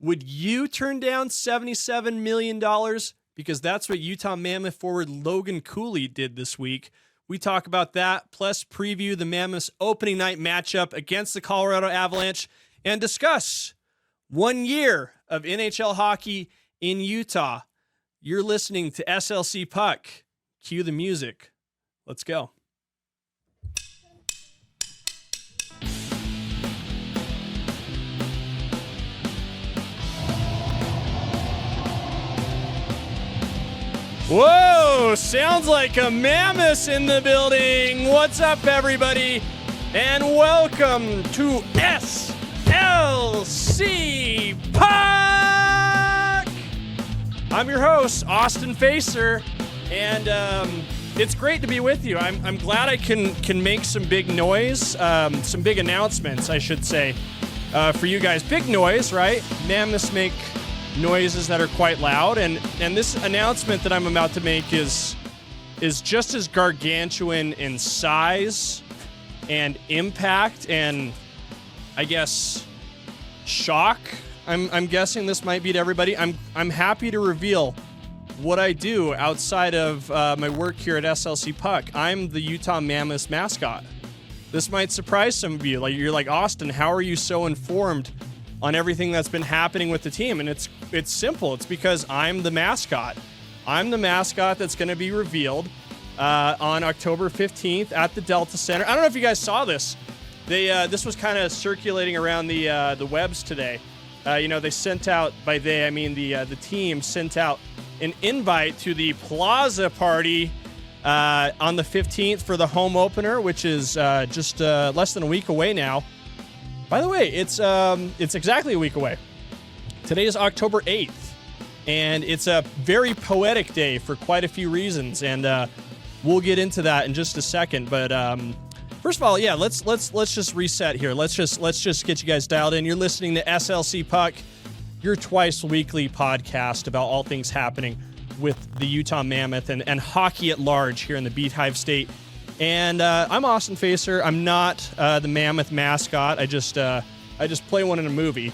Would you turn down $77 million? Because that's what Utah Mammoth forward Logan Cooley did this week. We talk about that, plus preview the Mammoth's opening night matchup against the Colorado Avalanche and discuss 1 year of NHL hockey in Utah. You're listening to SLC Puck. Cue the music. Let's go. Whoa, sounds like a Mammoth in the building. What's up, everybody? And welcome to SLC Puck! I'm your host, Austin Facer, and it's great to be with you. I'm glad I can make some big noise, some big announcements, I should say, for you guys. Big noise, right? Mammoths make noises that are quite loud, and this announcement that I'm about to make is just as gargantuan in size and impact and I guess shock. I'm guessing this might be to everybody. I'm happy to reveal what I do outside of my work here at SLC Puck. I'm the Utah Mammoth mascot. This might surprise some of you. Like, you're like, Austin, how are you so informed on everything that's been happening with the team? And it's simple. It's because I'm the mascot. I'm the mascot that's going to be revealed on October 15th at the Delta Center. I don't know if you guys saw this. This was kind of circulating around the webs today. They sent out, by they I mean the team sent out an invite to the Plaza Party on the 15th for the home opener, which is just less than a week away now. By the way, it's exactly a week away. Today is October 8th, and it's a very poetic day for quite a few reasons, and we'll get into that in just a second. But first of all, yeah, let's just reset here. Let's just get you guys dialed in. You're listening to SLC Puck, your twice weekly podcast about all things happening with the Utah Mammoth and hockey at large here in the Beehive State. And I'm Austin Facer. I'm not the Mammoth mascot. I just play one in a movie.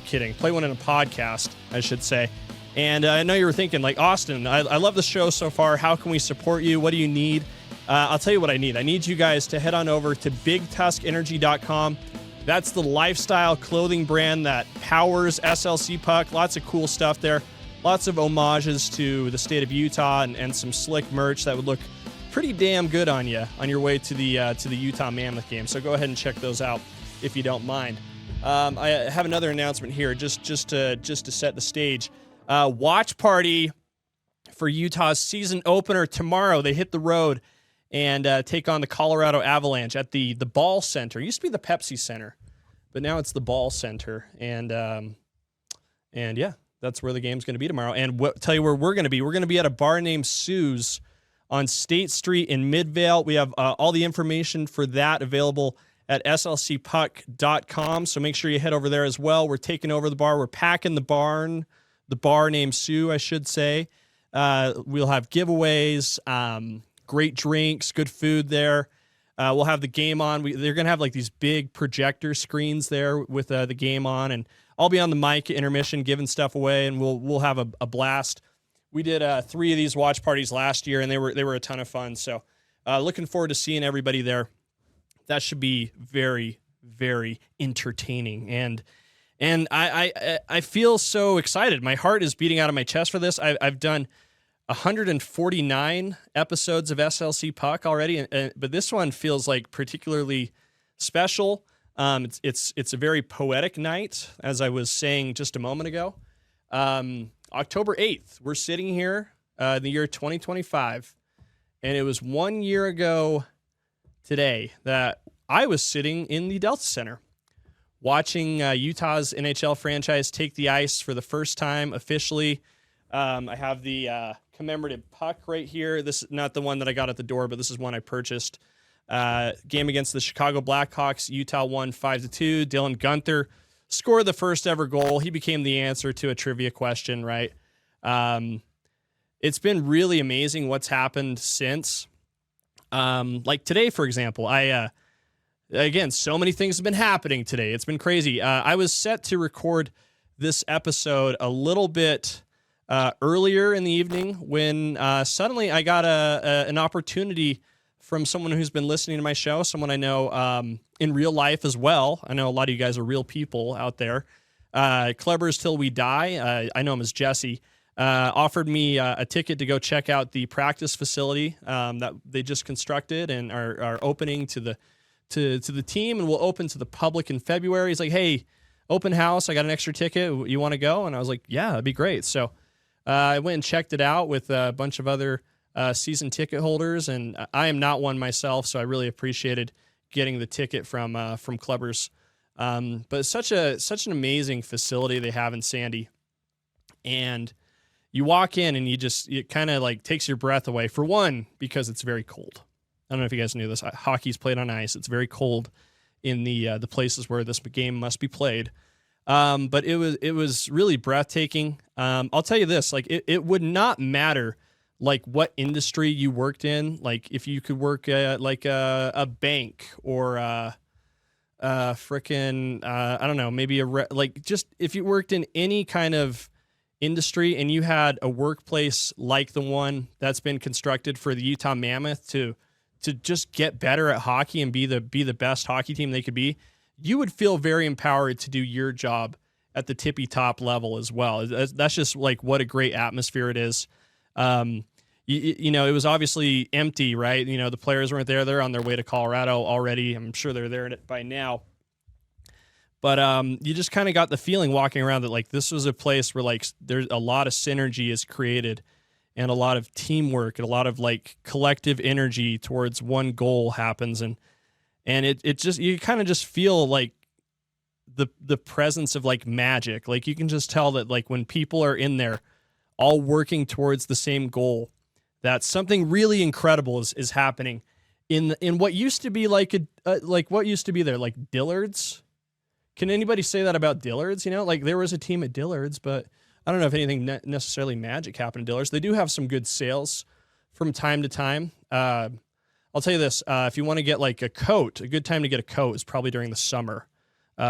Kidding. Play one in a podcast, I should say. And I know you were thinking, like, Austin, I love the show so far. How can we support you? What do you need? I'll tell you what I need. I need you guys to head on over to BigTuskEnergy.com. That's the lifestyle clothing brand that powers SLC Puck. Lots of cool stuff there. Lots of homages to the state of Utah and some slick merch that would look pretty damn good on you on your way to the Utah Mammoth game. So go ahead and check those out if you don't mind. I have another announcement here just to set the stage. Watch party for Utah's season opener tomorrow. They hit the road and take on the Colorado Avalanche at the Ball Center. It used to be the Pepsi Center, but now it's the Ball Center. And yeah, that's where the game's going to be tomorrow. And tell you where we're going to be. We're going to be at a bar named Sue's on State Street in Midvale. We have all the information for that available at slcpuck.com, so make sure you head over there as well. We're taking over the bar. We're packing the bar named Sue, I should say. We'll have giveaways, great drinks, good food there. We'll have the game on. They're going to have like these big projector screens there with the game on, and I'll be on the mic at intermission giving stuff away, and we'll have a blast. We did 3 of these watch parties last year, and they were a ton of fun. So looking forward to seeing everybody there. That should be very, very entertaining. And I feel so excited. My heart is beating out of my chest for this. I've done 149 episodes of SLC Puck already, but this one feels like particularly special. It's a very poetic night, as I was saying just a moment ago. October 8th, we're sitting here in the year 2025, and it was 1 year ago today that I was sitting in the Delta Center watching Utah's NHL franchise take the ice for the first time officially. I have the commemorative puck right here. This is not the one that I got at the door, but this is one I purchased. Game against the Chicago Blackhawks. Utah won 5-2. Dylan Guenther scored the first ever goal. He became the answer to a trivia question, right? It's been really amazing what's happened since. Like today, for example, again, so many things have been happening today. It's been crazy. I was set to record this episode a little bit earlier in the evening when suddenly I got an opportunity from someone who's been listening to my show, someone I know in real life as well. I know a lot of you guys are real people out there. Kleber's Till We Die, I know him as Jesse, offered me a ticket to go check out the practice facility that they just constructed and are opening to the team, and will open to the public in February. He's like, hey, open house, I got an extra ticket. You want to go? And I was like, yeah, that'd be great. So I went and checked it out with a bunch of other season ticket holders, and I am not one myself, so I really appreciated getting the ticket from Kleber's. But it's such an amazing facility they have in Sandy, and you walk in and it kind of like takes your breath away. For one, because it's very cold. I don't know if you guys knew this. Hockey's played on ice. It's very cold in the places where this game must be played. But it was really breathtaking. I'll tell you this, like it would not matter like what industry you worked in. Like if you could work like a bank or frickin' I don't know, maybe like just if you worked in any kind of industry and you had a workplace like the one that's been constructed for the Utah Mammoth to just get better at hockey and be the best hockey team they could be, you would feel very empowered to do your job at the tippy top level as well. That's just like what a great atmosphere it is. You know, it was obviously empty, right? You know, the players weren't there. They're on their way to Colorado already. I'm sure they're there by now. But you just kind of got the feeling walking around that like this was a place where like there's a lot of synergy is created and a lot of teamwork and a lot of like collective energy towards one goal happens. And it just, you kind of just feel like the presence of like magic. Like you can just tell that like when people are in there all working towards the same goal, that something really incredible is happening in what used to be like what used to be there, like Dillard's. Can anybody say that about Dillard's? You know, like there was a team at Dillard's, but I don't know if anything necessarily magic happened at Dillard's. They do have some good sales from time to time. I'll tell you this, if you want to get like a coat, a good time to get a coat is probably during the summer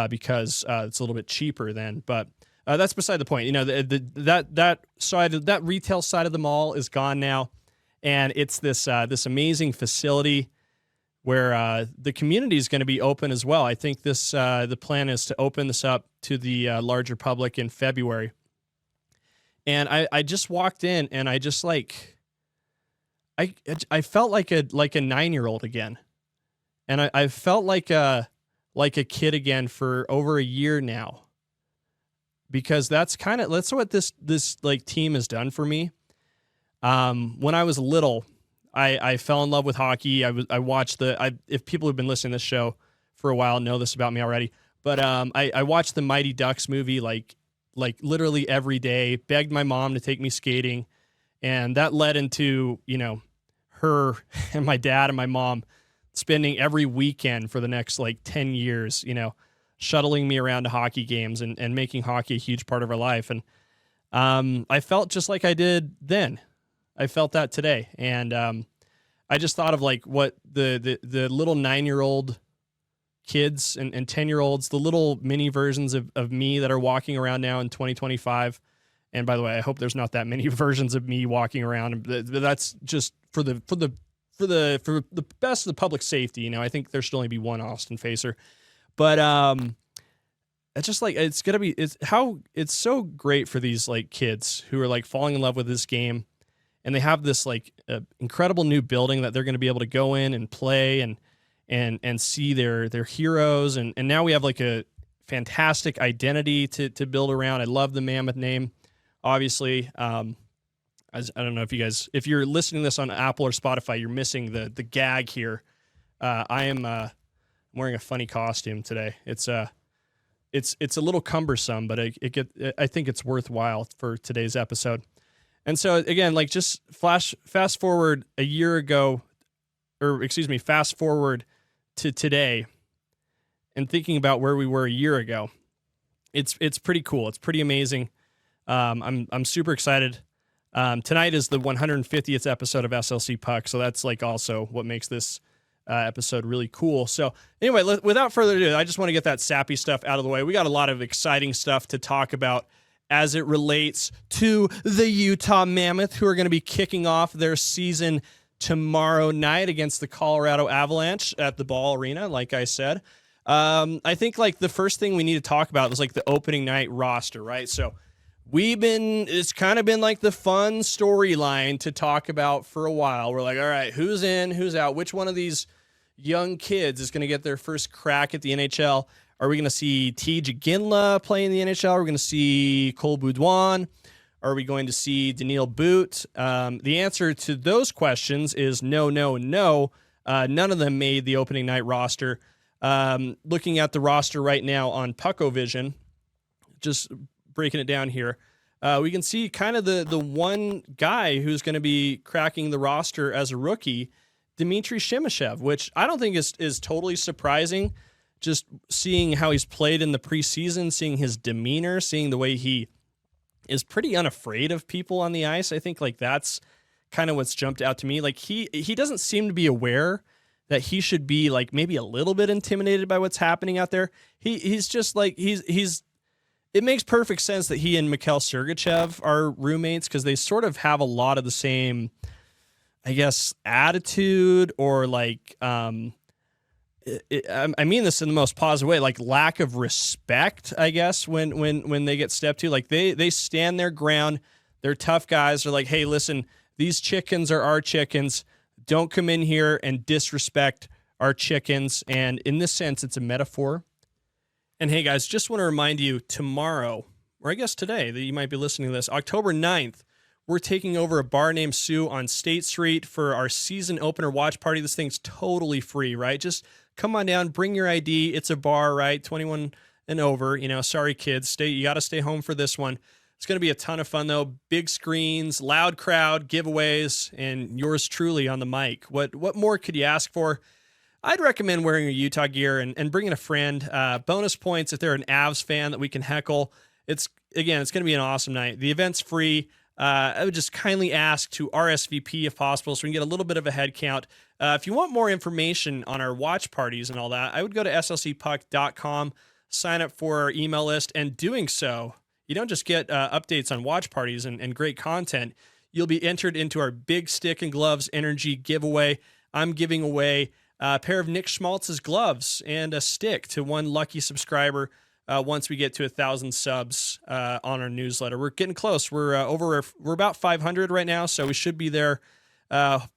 because it's a little bit cheaper then. But that's beside the point. You know, that retail side of the mall is gone now, and it's this amazing facility where the community is going to be open as well. I think the plan is to open this up to the larger public in February. And I just walked in and I just like I felt like a 9-year-old again, and I felt like a kid again for over a year now, because that's what this like team has done for me. When I was little, I fell in love with hockey. I watched if people who've been listening to this show for a while know this about me already, but I watched the Mighty Ducks movie like literally every day, begged my mom to take me skating, and that led into, you know, her and my dad and my mom spending every weekend for the next like 10 years, you know, shuttling me around to hockey games and making hockey a huge part of our life. And I felt just like I did then. I felt that today. And I just thought of like what the little 9-year-old kids and 10-year-olds, the little mini versions of me that are walking around now in 2025. And by the way, I hope there's not that many versions of me walking around. That's just for the best of the public safety. You know, I think there should only be one Austin Facer. But it's just like it's so great for these like kids who are like falling in love with this game, and they have this like incredible new building that they're going to be able to go in and play and see their heroes, and now we have like a fantastic identity to build around. I love the Mammoth name, obviously. I don't know if you're listening to this on Apple or Spotify, you're missing the gag here. I'm wearing a funny costume today. It's a little cumbersome, but I think it's worthwhile for today's episode. And so again, like just fast forward a year ago, fast forward to today, and thinking about where we were a year ago, it's pretty cool. It's pretty amazing. I'm super excited. Tonight is the 150th episode of SLC Puck, so that's like also what makes this episode really cool. So anyway, without further ado, I just want to get that sappy stuff out of the way. We got a lot of exciting stuff to talk about as it relates to the Utah Mammoth, who are going to be kicking off their season tomorrow night against the Colorado Avalanche at the Ball Arena, like I said. I think like the first thing we need to talk about is like the opening night roster, right? So it's kind of been like the fun storyline to talk about for a while. We're like, all right, who's in, who's out? Which one of these young kids is going to get their first crack at the NHL? Are we going to see TJ Ginla play in the NHL? Are we going to see Cole Baudouin? Are we going to see Daniil Boot? The answer to those questions is no, no, no. None of them made the opening night roster. Looking at the roster right now on Puckovision, just breaking it down here, we can see kind of the one guy who's going to be cracking the roster as a rookie, Dmitry Shemashev, which I don't think is totally surprising. Just seeing how he's played in the preseason, seeing his demeanor, seeing the way he is pretty unafraid of people on the ice. I think like that's kind of what's jumped out to me. Like he doesn't seem to be aware that he should be like maybe a little bit intimidated by what's happening out there. He's just like he's. It makes perfect sense that he and Mikhail Sergachev are roommates because they sort of have a lot of the same, I guess, attitude or like. I mean this in the most positive way, like lack of respect, I guess, when they get stepped to. Like they stand their ground. They're tough guys. They're like, hey, listen, these chickens are our chickens. Don't come in here and disrespect our chickens. And in this sense, it's a metaphor. And hey, guys, just want to remind you tomorrow, or I guess today that you might be listening to this, October 9th, we're taking over a bar named Sue on State Street for our season opener watch party. This thing's totally free, right? Just come on down, bring your ID. It's a bar, right? 21 and over. Sorry, kids. You got to stay home for this one. It's going to be a ton of fun, though. Big screens, loud crowd, giveaways, and yours truly on the mic. What more could you ask for? I'd recommend wearing your Utah gear and bringing a friend. Bonus points if they're an Avs fan that we can heckle. It's going to be an awesome night. The event's free. I would just kindly ask to RSVP if possible so we can get a little bit of a head count. If you want more information on our watch parties and all that, I would go to slcpuck.com, sign up for our email list, and doing so, you don't just get updates on watch parties and great content. You'll be entered into our Big Stick and Gloves Energy giveaway. I'm giving away a pair of Nick Schmaltz's gloves and a stick to one lucky subscriber once we get to 1,000 subs on our newsletter. We're getting close. We're about 500 right now, so we should be there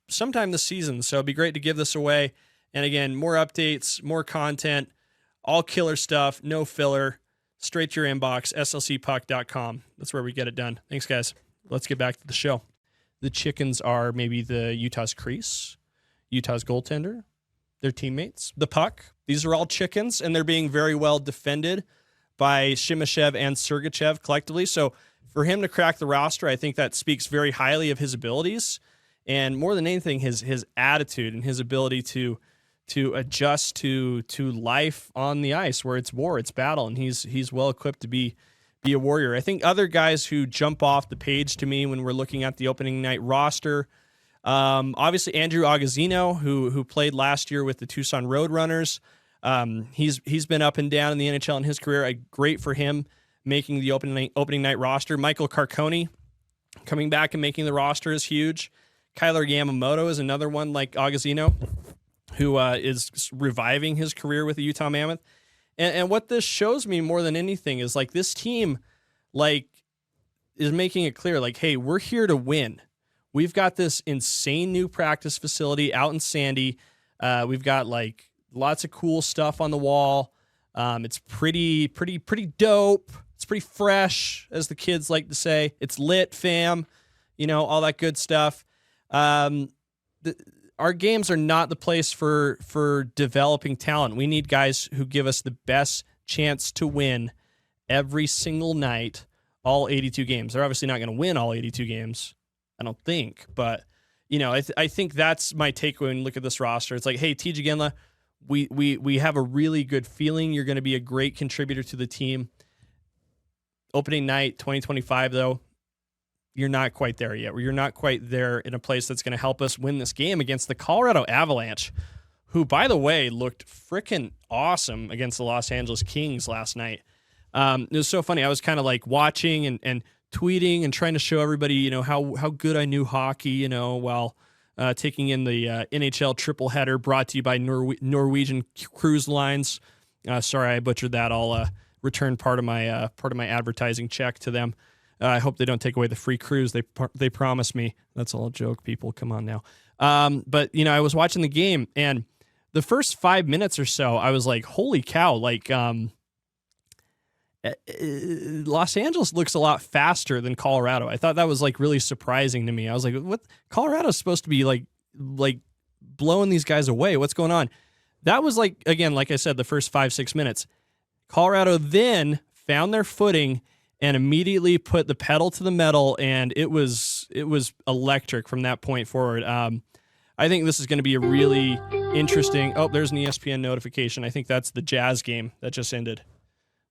sometime this season. So it'd be great to give this away. And again, more updates, more content, all killer stuff, no filler, straight to your inbox, slcpuck.com. That's where we get it done. Thanks, guys. Let's get back to the show. The chickens are maybe the Utah's crease, Utah's goaltender, their teammates, the puck. These are all chickens, and they're being very well defended by Shemashev and Sergachev collectively. So for him to crack the roster, I think that speaks very highly of his abilities, and more than anything, his attitude and his ability to adjust to life on the ice, where it's war, it's battle, and he's well equipped to be a warrior. I think other guys who jump off the page to me when we're looking at the opening night roster, obviously Andrew Agozzino, who played last year with the Tucson Roadrunners. He's been up and down in the NHL in his career. Great for him making the opening night roster. Michael Carcone coming back and making the roster is huge. Kyler Yamamoto is another one like Agozzino, who is reviving his career with the Utah Mammoth. And what this shows me more than anything is like this team is making it clear, like, hey, we're here to win. We've got this insane new practice facility out in Sandy. We've got like lots of cool stuff on the wall. It's pretty dope. It's pretty fresh, as the kids like to say. It's lit, fam. All that good stuff. Our games are not the place for developing talent. We need guys who give us the best chance to win every single night, all 82 games. They're obviously not going to win all 82 games, I don't think. But, I think that's my takeaway when you look at this roster. It's like, hey, TJ Ginla, we have a really good feeling you're going to be a great contributor to the team. Opening night 2025, though, you're not quite there yet. You're not quite there in a place that's going to help us win this game against the Colorado Avalanche, who, by the way, looked freaking awesome against the Los Angeles Kings last night. It was so funny. I was kind of like watching and tweeting and trying to show everybody, how good I knew hockey, while taking in the NHL triple header brought to you by Norwegian Cruise Lines. Sorry, I butchered that. I'll return part of my advertising check to them. I hope they don't take away the free cruise. They promised me. That's all a joke, people. Come on now. But I was watching the game, and the first 5 minutes or so, I was like, holy cow, like Los Angeles looks a lot faster than Colorado. I thought that was like really surprising to me. I was like, what? Colorado's supposed to be like blowing these guys away. What's going on? That was like, again, like I said, the first 5-6 minutes. Colorado then found their footing and immediately put the pedal to the metal, and it was electric from that point forward. I think this is going to be a really interesting. Oh, there's an ESPN notification. I think that's the Jazz game that just ended.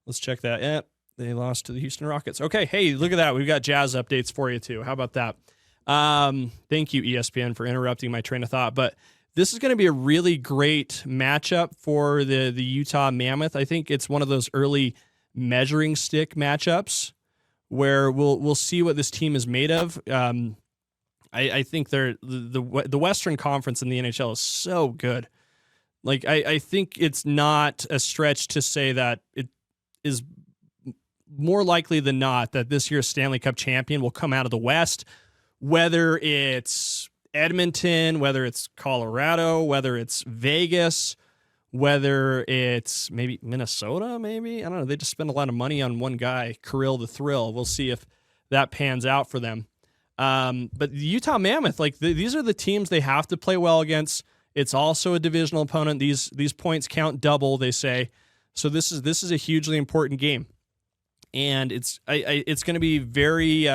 Let's check that. Yeah, they lost to the Houston Rockets. Okay, hey, look at that. We've got Jazz updates for you too. How about that? Thank you, ESPN, for interrupting my train of thought. But this is going to be a really great matchup for the Utah Mammoth. I think it's one of those early measuring stick matchups where we'll see what this team is made of. I think the Western Conference in the NHL is so good. Like I think it's not a stretch to say that it is more likely than not that this year's Stanley Cup champion will come out of the West, whether it's Edmonton, whether it's Colorado, whether it's Vegas, whether it's maybe Minnesota, maybe. I don't know. They just spend a lot of money on one guy, Kirill the Thrill. We'll see if that pans out for them. But the Utah Mammoth, these are the teams they have to play well against. It's also a divisional opponent. These points count double, they say. So this is a hugely important game, and it's going to be very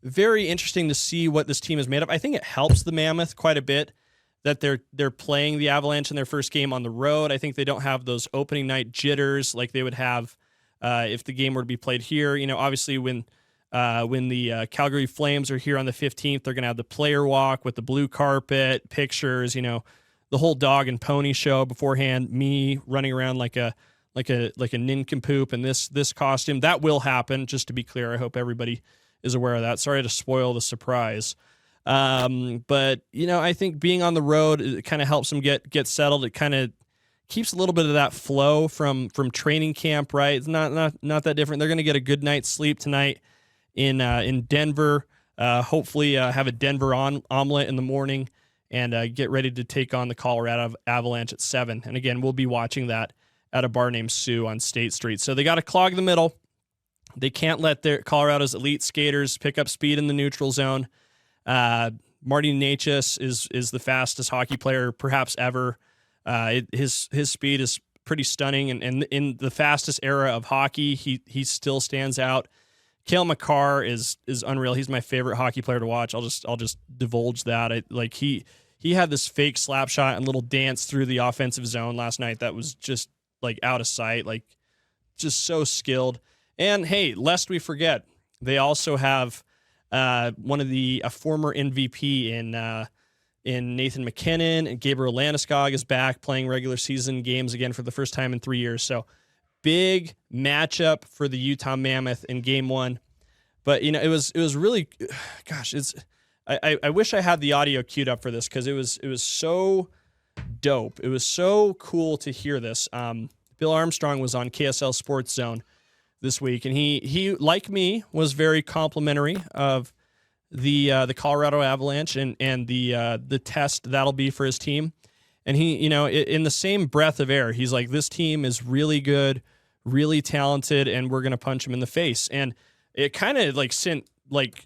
very interesting to see what this team is made of. I think it helps the Mammoth quite a bit that they're playing the Avalanche in their first game on the road. I think they don't have those opening night jitters like they would have if the game were to be played here. Obviously when the Calgary Flames are here on the 15th, they're going to have the player walk with the blue carpet, pictures, the whole dog and pony show beforehand, me running around like a nincompoop in this costume. That will happen, just to be clear. I hope everybody is aware of that. Sorry to spoil the surprise. But I think being on the road, it kind of helps them get settled. It kind of keeps a little bit of that flow from training camp, right? It's not that different. They're going to get a good night's sleep tonight in Denver. Hopefully have a Denver omelet in the morning and get ready to take on the Colorado Avalanche at 7. And again, we'll be watching that at a bar named Sue on State Street. So they got to clog the middle. They can't let their Colorado's elite skaters pick up speed in the neutral zone. Marty Necas is the fastest hockey player perhaps ever. His speed is pretty stunning, and in the fastest era of hockey, he still stands out. Cale Makar is unreal. He's my favorite hockey player to watch. I'll just divulge that. He had this fake slap shot and little dance through the offensive zone last night that was just like out of sight, like just so skilled. And hey, lest we forget, they also have a former MVP in Nathan McKinnon, and Gabriel Landeskog is back playing regular season games again for the first time in 3 years. So big matchup for the Utah Mammoth in game 1. But it was really, gosh, I wish I had the audio queued up for this because it was so dope. It was so cool to hear this. Bill Armstrong was on KSL Sports Zone this week, and he like me was very complimentary of the Colorado Avalanche and the test that'll be for his team. And he, in the same breath of air, he's like, this team is really good, really talented, and we're gonna punch him in the face. And it kind of sent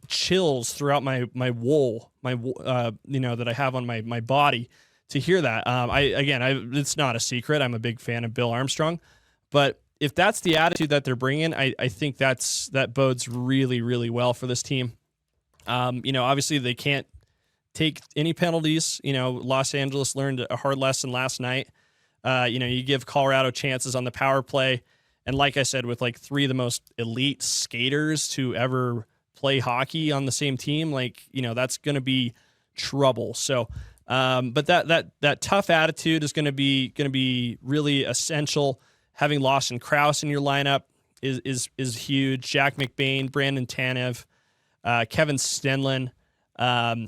chills throughout my wool, that I have on my body to hear that. It's not a secret. I'm a big fan of Bill Armstrong, but if that's the attitude that they're bringing, I think that bodes really, really well for this team. Obviously they can't take any penalties. Los Angeles learned a hard lesson last night. You give Colorado chances on the power play. And like I said, with 3 of the most elite skaters to ever play hockey on the same team, that's going to be trouble. So But that tough attitude is going to be really essential. Having Lawson Krause in your lineup is huge. Jack McBain, Brandon Tanev, Kevin Stenlin,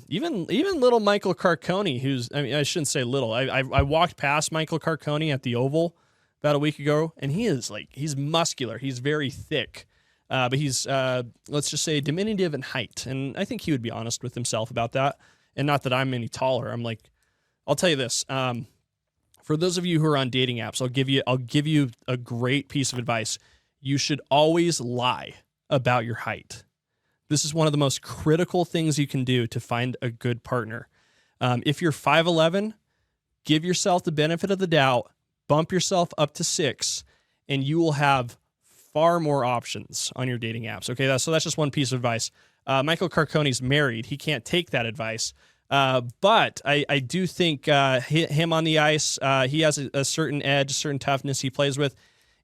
even little Michael Carcone, I shouldn't say little. I walked past Michael Carcone at the Oval about a week ago, and he's muscular. He's very thick. But he's, let's just say, diminutive in height. And I think he would be honest with himself about that. And not that I'm any taller. I'll tell you this. For those of you who are on dating apps, I'll give you a great piece of advice. You should always lie about your height. This is one of the most critical things you can do to find a good partner. If you're 5'11", give yourself the benefit of the doubt, bump yourself up to 6, and you will have far more options on your dating apps. Okay, so that's just one piece of advice. Michael Carcone's married. He can't take that advice. But I do think him on the ice, he has a certain edge, a certain toughness he plays with.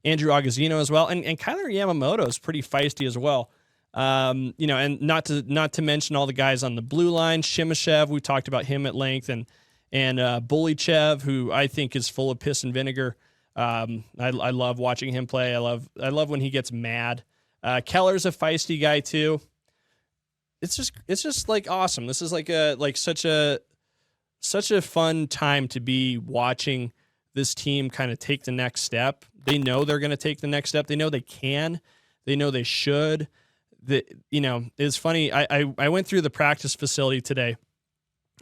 Andrew Agozzino as well. And Kyler Yamamoto is pretty feisty as well. And not to mention all the guys on the blue line. Shimashev, we talked about him at length. And Bulichev, who I think is full of piss and vinegar. I love watching him play. I love when he gets mad. Keller's a feisty guy too. It's just like awesome. This is such a fun time to be watching this team kind of take the next step. They know they're going to take the next step. They know they can. They know they should. It's funny. I went through the practice facility today,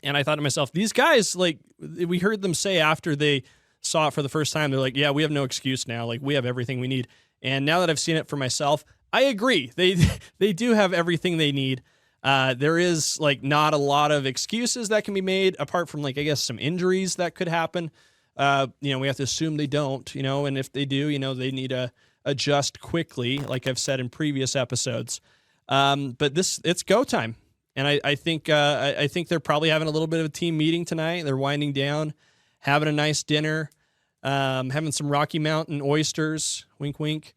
and I thought to myself, these guys, we heard them say after they saw it for the first time, they're like, yeah, we have no excuse now. We have everything we need. And now that I've seen it for myself, I agree. They do have everything they need. There is not a lot of excuses that can be made apart from I guess some injuries that could happen. We have to assume they don't, and if they do, they need to adjust quickly, like I've said in previous episodes. But it's go time. And I think they're probably having a little bit of a team meeting tonight. They're winding down, having a nice dinner, having some Rocky Mountain oysters, wink, wink.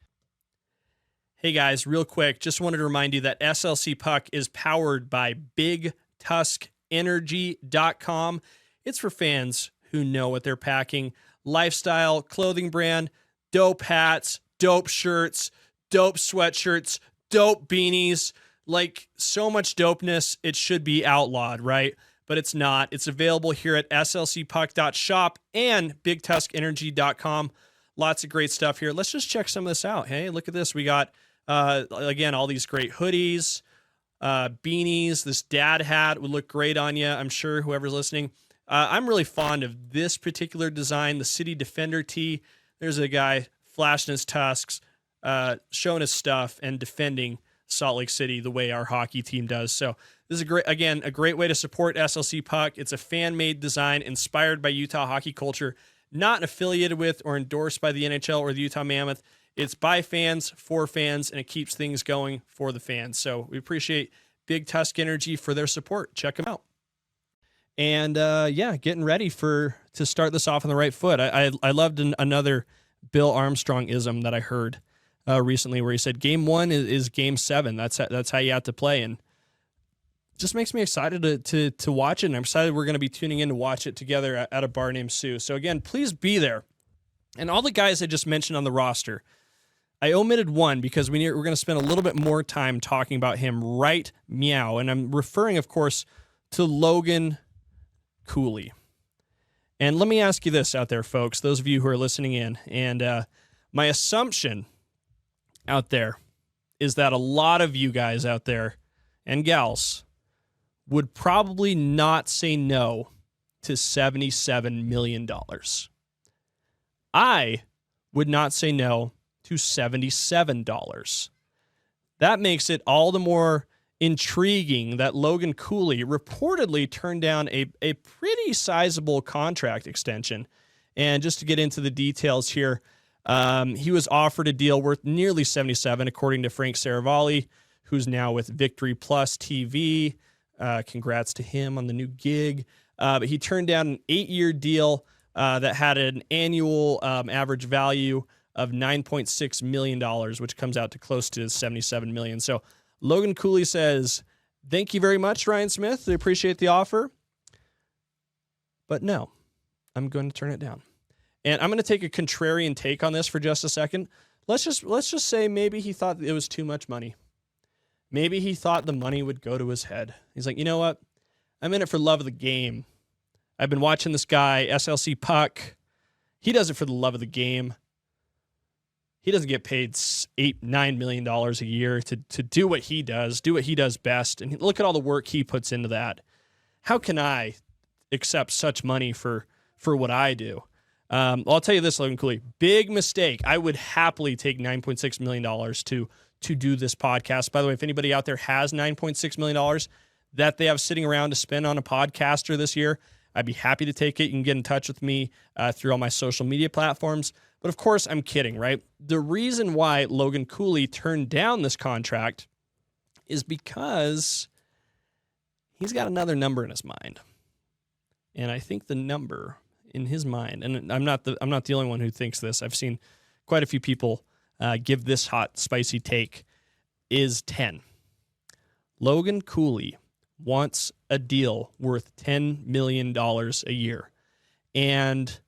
Hey guys, real quick, just wanted to remind you that SLC Puck is powered by BigTuskEnergy.com. It's for fans who know what they're packing. Lifestyle, clothing brand, dope hats, dope shirts, dope sweatshirts, dope beanies. So much dopeness, it should be outlawed, right? But it's not. It's available here at slcpuck.shop and BigTuskEnergy.com. Lots of great stuff here. Let's just check some of this out. Hey, look at this. We got, again, all these great hoodies, beanies. This dad hat would look great on you. I'm sure whoever's listening. I'm really fond of this particular design, the City Defender tee. There's a guy flashing his tusks, showing his stuff, and defending Salt Lake City the way our hockey team does. So this is a great way to support SLC Puck. It's a fan-made design inspired by Utah hockey culture, not affiliated with or endorsed by the NHL or the Utah Mammoth. It's by fans, for fans, and it keeps things going for the fans. So we appreciate Big Tusk Energy for their support. Check them out. And getting ready to start this off on the right foot. I loved another Bill Armstrong-ism that I heard recently, where he said, "Game 1 is Game 7. That's how you have to play." And just makes me excited to watch it. And I'm excited we're going to be tuning in to watch it together at a bar named Sue. So again, please be there. And all the guys I just mentioned on the roster, I omitted one because we're going to spend a little bit more time talking about him right meow. And I'm referring, of course, to Logan Cooley. And let me ask you this out there, folks, those of you who are listening in. And my assumption out there is that a lot of you guys out there and gals would probably not say no to $77 million. I would not say no to $77. That makes it all the more intriguing that Logan Cooley reportedly turned down a pretty sizable contract extension. And just to get into the details here, he was offered a deal worth nearly $77, according to Frank Saravalli, who's now with Victory Plus TV. Congrats to him on the new gig. But he turned down an 8-year deal that had an annual average value of $9.6 million, which comes out to close to $77 million. So Logan Cooley says, "Thank you very much, Ryan Smith. I appreciate the offer. But no, I'm going to turn it down. And I'm going to take a contrarian take on this for just a second. Let's just say maybe he thought it was too much money. Maybe he thought the money would go to his head. He's like, you know what? I'm in it for love of the game. I've been watching this guy, SLC Puck. He does it for the love of the game. He doesn't get paid $8-9 million a year to do what he does best. And look at all the work he puts into that. How can I accept such money for what I do? I'll tell you this, Logan Cooley, big mistake. I would happily take $9.6 million to do this podcast. By the way, if anybody out there has $9.6 million that they have sitting around to spend on a podcaster this year, I'd be happy to take it. You can get in touch with me through all my social media platforms. But of course, I'm kidding, right? The reason why Logan Cooley turned down this contract is because he's got another number in his mind. And I think the number in his mind, and I'm not the only one who thinks this. I've seen quite a few people give this hot, spicy take, is 10. Logan Cooley wants a deal worth $10 million a year. And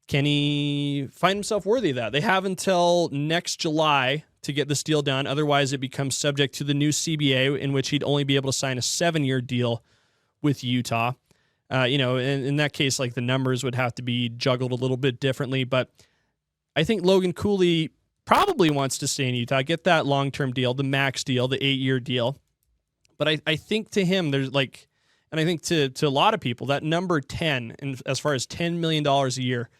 can he find himself worthy of that? They have until next July to get this deal done. Otherwise, it becomes subject to the new CBA, in which he'd only be able to sign a 7-year deal with Utah. In that case, like, the numbers would have to be juggled a little bit differently. But I think Logan Cooley probably wants to stay in Utah, get that long-term deal, the max deal, the 8-year deal. But I think to him, there's like, and I think to a lot of people, that number 10, and as far as $10 million a year,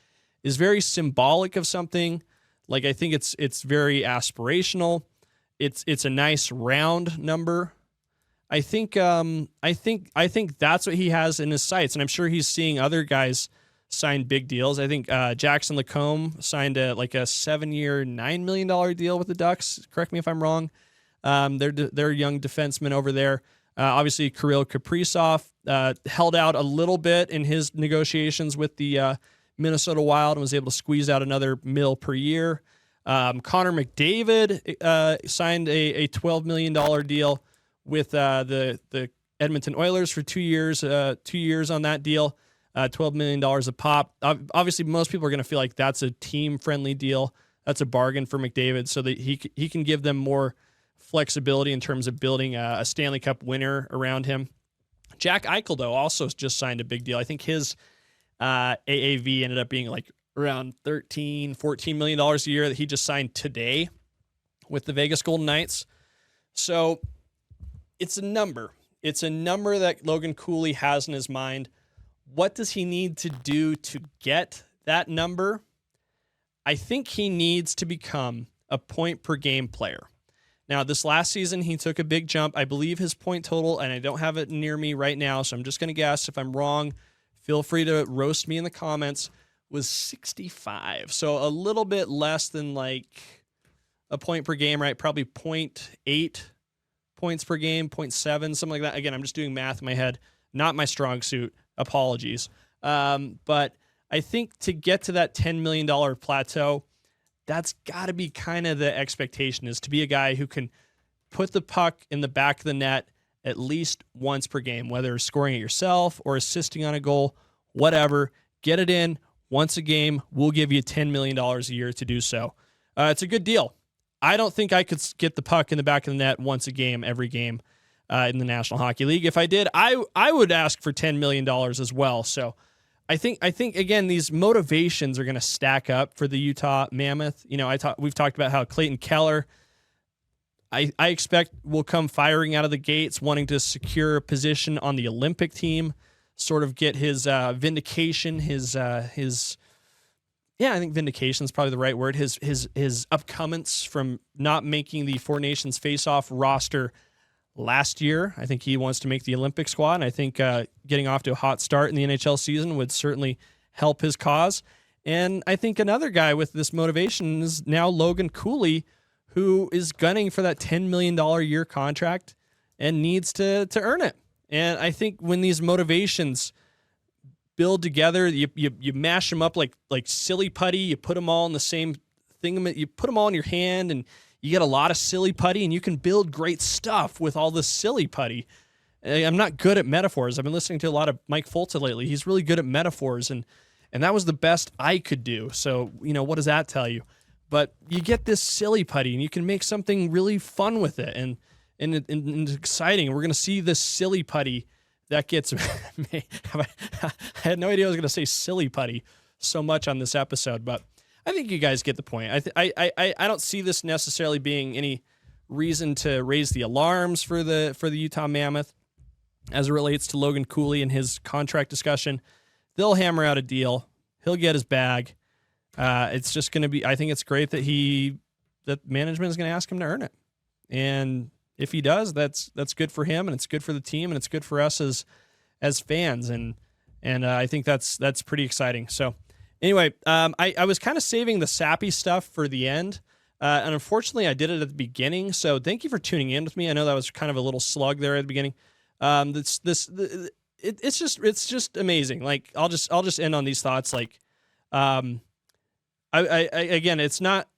is very symbolic of something. Like, I think it's very aspirational. It's a nice round number. I think that's what he has in his sights, and I'm sure he's seeing other guys sign big deals. I think Jackson Lacombe signed a 7-year, $9 million deal with the Ducks. Correct me if I'm wrong. They're young defensemen over there. Obviously, Kirill Kaprizov held out a little bit in his negotiations with the Minnesota Wild and was able to squeeze out another $1 million per year. Connor McDavid signed a $12 million deal with the Edmonton Oilers for 2 years. 2 years on that deal, $12 million a pop. Obviously, most people are going to feel like that's a team-friendly deal. That's a bargain for McDavid, so that he can give them more flexibility in terms of building a Stanley Cup winner around him. Jack Eichel, though, also just signed a big deal. I think his AAV ended up being like around $13-14 million a year that he just signed today with the Vegas Golden Knights. So it's a number. It's a number that Logan Cooley has in his mind. What does he need to do to get that number? I think he needs to become a point-per-game player. Now, this last season, he took a big jump. I believe his point total, and I don't have it near me right now, so I'm just going to guess. If I'm wrong, feel free to roast me in the comments, was 65. So a little bit less than like a point per game, right? Probably 0.8 points per game, 0.7, something like that. Again, I'm just doing math in my head. Not my strong suit. Apologies. But I think to get to that $10 million plateau, that's got to be kind of the expectation, is to be a guy who can put the puck in the back of the net at least once per game, whether scoring it yourself or assisting on a goal, whatever. Get it in once a game. We'll give you $10 million a year to do so. It's a good deal. I don't think I could get the puck in the back of the net once a game, every game in the National Hockey League. If I did, I would ask for $10 million as well. So I think again, these motivations are going to stack up for the Utah Mammoth. You know, we've talked about how Clayton Keller, I expect, will come firing out of the gates, wanting to secure a position on the Olympic team, sort of get his vindication, I think vindication is probably the right word. His upcomings from not making the Four Nations face-off roster last year. I think he wants to make the Olympic squad, and I think getting off to a hot start in the NHL season would certainly help his cause. And I think another guy with this motivation is now Logan Cooley, who is gunning for that $10 million a year contract and needs to earn it. And I think when these motivations build together, you mash them up like silly putty. You put them all in the same thing. You put them all in your hand, and you get a lot of silly putty, and you can build great stuff with all this silly putty. I'm not good at metaphors. I've been listening to a lot of Mike Folta lately. He's really good at metaphors, and that was the best I could do. So, what does that tell you? But you get this silly putty, and you can make something really fun with it, and it's exciting. We're going to see this silly putty that gets... I had no idea I was going to say silly putty so much on this episode, but I think you guys get the point. I don't see this necessarily being any reason to raise the alarms for the Utah Mammoth as it relates to Logan Cooley and his contract discussion. They'll hammer out a deal. He'll get his bag. It's just going to be, I think it's great that management is going to ask him to earn it. And if he does, that's good for him, and it's good for the team, and it's good for us as fans. And I think that's pretty exciting. So anyway, I was kind of saving the sappy stuff for the end. And unfortunately I did it at the beginning. So thank you for tuning in with me. I know that was kind of a little slug there at the beginning. It's just amazing. Like I'll just end on these thoughts. Like, again, it's not,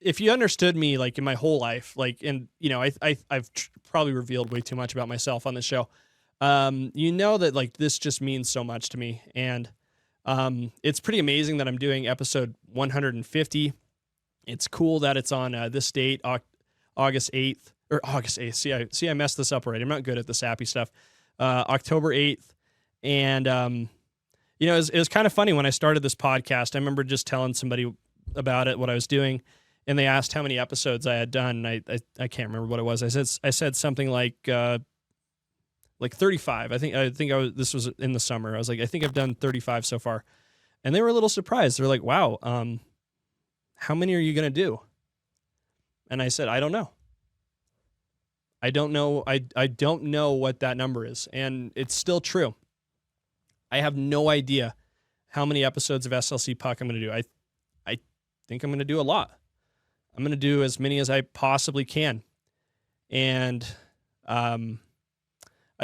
if you understood me, like in my whole life, like, and I've probably revealed way too much about myself on this show. That like, this just means so much to me. And, it's pretty amazing that I'm doing episode 150. It's cool that it's on, this date, August 8th. See, I messed this up already. I'm not good at the sappy stuff. October 8th. And, it was kind of funny when I started this podcast. I remember just telling somebody about it, what I was doing, and they asked how many episodes I had done. And I can't remember what it was. I said something like 35. This was in the summer. I was like, I think I've done 35 so far. And they were a little surprised. They're like, wow, how many are you going to do? And I said, I don't know. I don't know. I don't know what that number is. And it's still true. I have no idea how many episodes of SLC Puck I'm going to do. I think I'm going to do a lot. I'm going to do as many as I possibly can. And I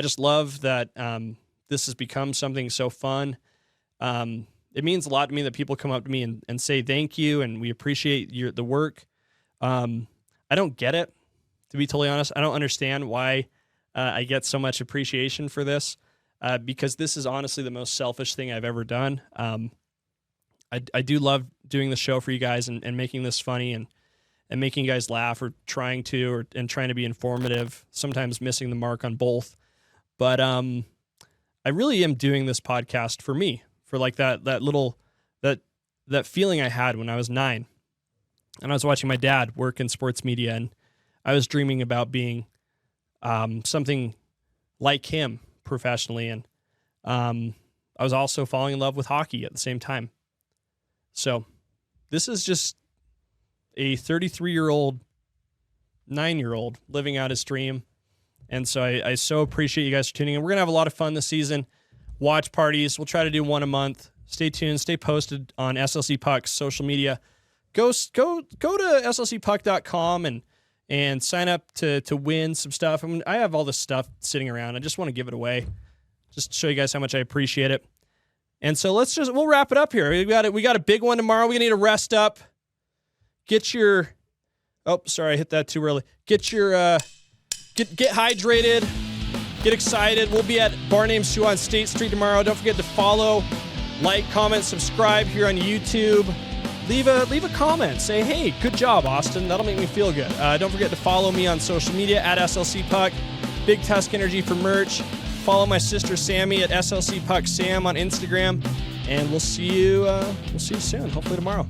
just love that this has become something so fun. It means a lot to me that people come up to me and say thank you, and we appreciate the work. I don't get it, to be totally honest. I don't understand why I get so much appreciation for this, because this is honestly the most selfish thing I've ever done. I do love doing the show for you guys and making this funny and making you guys laugh, or trying to be informative, sometimes missing the mark on both. But I really am doing this podcast for me, for like that feeling I had when I was 9, and I was watching my dad work in sports media, and I was dreaming about being something like him professionally, and I was also falling in love with hockey at the same time. So this is just a 33-year-old, 9-year-old living out his dream. And so I so appreciate you guys for tuning in. We're going to have a lot of fun this season. Watch parties. We'll try to do one a month. Stay tuned. Stay posted on SLC Puck's social media. Go to slcpuck.com and sign up to win some stuff. I have all this stuff sitting around. I just want to give it away, just to show you guys how much I appreciate it. And so we'll wrap it up here. We got a big one tomorrow. We need to rest up. Get I hit that too early. Get hydrated, get excited. We'll be at Bar Names 2 on State Street tomorrow. Don't forget to follow, like, comment, subscribe here on YouTube. Leave a comment. Say, hey, good job, Austin. That'll make me feel good. Don't forget to follow me on social media at SLC Puck. Big Tusk Energy for merch. Follow my sister Sammy at SLC Puck Sam on Instagram. And we'll see you soon, hopefully tomorrow.